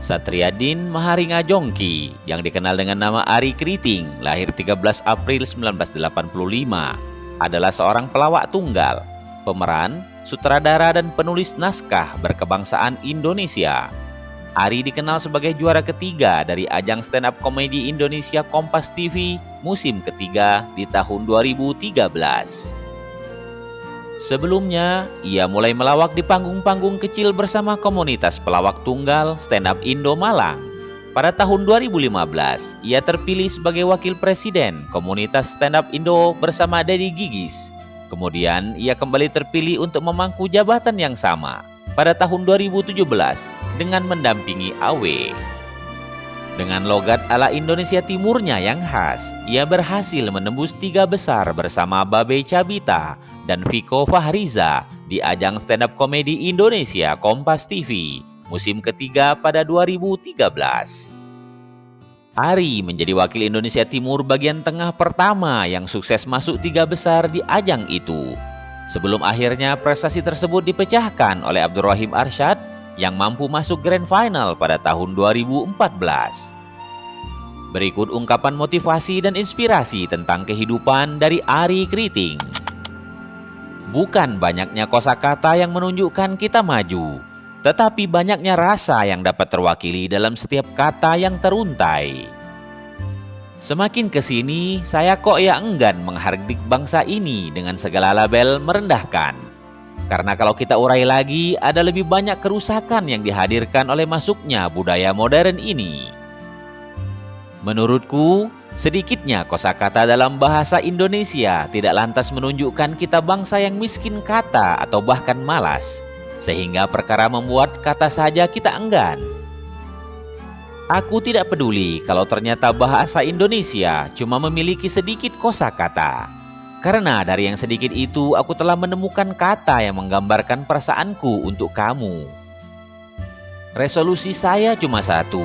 Satriadin Maharinga Jongki yang dikenal dengan nama Ari Kriting, lahir 13 April 1985, adalah seorang pelawak tunggal, pemeran, sutradara dan penulis naskah berkebangsaan Indonesia. Ari dikenal sebagai juara ketiga dari ajang stand up komedi Indonesia Kompas TV musim ketiga di tahun 2013. Sebelumnya, ia mulai melawak di panggung-panggung kecil bersama komunitas pelawak tunggal stand up Indo Malang. Pada tahun 2015, ia terpilih sebagai wakil presiden komunitas stand up Indo bersama Deddy Gigis. Kemudian, ia kembali terpilih untuk memangku jabatan yang sama pada tahun 2017 dengan mendampingi Awe. Dengan logat ala Indonesia Timurnya yang khas, ia berhasil menembus 3 besar bersama Babe Cabita dan Viko Fahriza di ajang stand up komedi Indonesia Kompas TV musim ketiga pada 2013. Ari menjadi wakil Indonesia Timur bagian tengah pertama yang sukses masuk 3 besar di ajang itu. Sebelum akhirnya prestasi tersebut dipecahkan oleh Abdurrahim Arsyad yang mampu masuk Grand Final pada tahun 2014. Berikut ungkapan motivasi dan inspirasi tentang kehidupan dari Ari Kriting. Bukan banyaknya kosakata yang menunjukkan kita maju, tetapi banyaknya rasa yang dapat terwakili dalam setiap kata yang teruntai. Semakin kesini, saya kok ya enggan menghardik bangsa ini dengan segala label merendahkan. Karena kalau kita urai lagi, ada lebih banyak kerusakan yang dihadirkan oleh masuknya budaya modern ini. Menurutku, sedikitnya kosakata dalam bahasa Indonesia tidak lantas menunjukkan kita bangsa yang miskin kata atau bahkan malas, sehingga perkara membuat kata saja kita enggan. Aku tidak peduli kalau ternyata bahasa Indonesia cuma memiliki sedikit kosakata. Karena dari yang sedikit itu aku telah menemukan kata yang menggambarkan perasaanku untuk kamu. Resolusi saya cuma satu,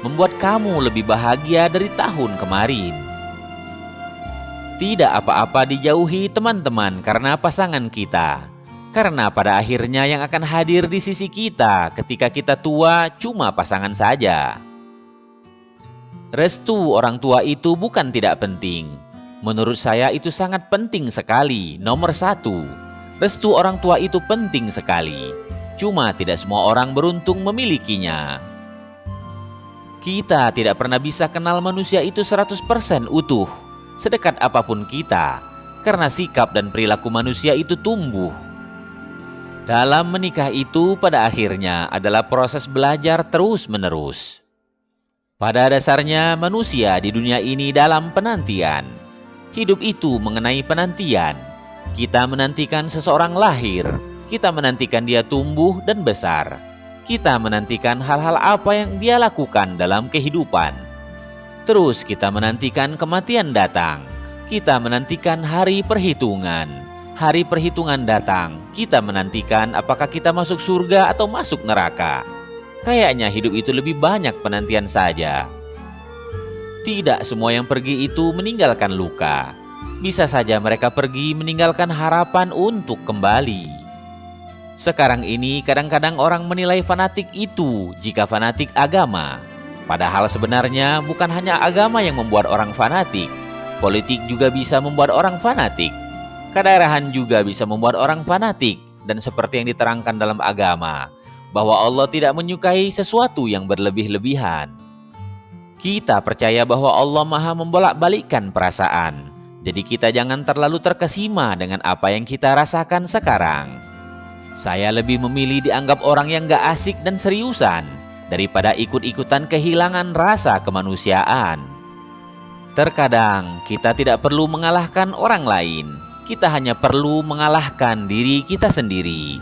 membuat kamu lebih bahagia dari tahun kemarin. Tidak apa-apa dijauhi teman-teman karena pasangan kita. Karena pada akhirnya yang akan hadir di sisi kita ketika kita tua cuma pasangan saja. Restu orang tua itu bukan tidak penting. Menurut saya itu sangat penting sekali, nomor 1. Restu orang tua itu penting sekali. Cuma tidak semua orang beruntung memilikinya. Kita tidak pernah bisa kenal manusia itu 100% utuh, sedekat apapun kita, karena sikap dan perilaku manusia itu tumbuh. Dalam menikah itu pada akhirnya adalah proses belajar terus-menerus. Pada dasarnya manusia di dunia ini dalam penantian. Hidup itu mengenai penantian. Kita menantikan seseorang lahir, kita menantikan dia tumbuh dan besar. Kita menantikan hal-hal apa yang dia lakukan dalam kehidupan. Terus kita menantikan kematian datang. Kita menantikan hari perhitungan. Hari perhitungan datang, kita menantikan apakah kita masuk surga atau masuk neraka. Kayaknya hidup itu lebih banyak penantian saja. Tidak semua yang pergi itu meninggalkan luka. Bisa saja mereka pergi meninggalkan harapan untuk kembali. Sekarang ini kadang-kadang orang menilai fanatik itu jika fanatik agama. Padahal sebenarnya bukan hanya agama yang membuat orang fanatik. Politik juga bisa membuat orang fanatik. Kedaerahan juga bisa membuat orang fanatik. Dan seperti yang diterangkan dalam agama, bahwa Allah tidak menyukai sesuatu yang berlebih-lebihan. Kita percaya bahwa Allah Maha membolak-balikkan perasaan. Jadi kita jangan terlalu terkesima dengan apa yang kita rasakan sekarang. Saya lebih memilih dianggap orang yang gak asik dan seriusan daripada ikut-ikutan kehilangan rasa kemanusiaan. Terkadang kita tidak perlu mengalahkan orang lain. Kita hanya perlu mengalahkan diri kita sendiri.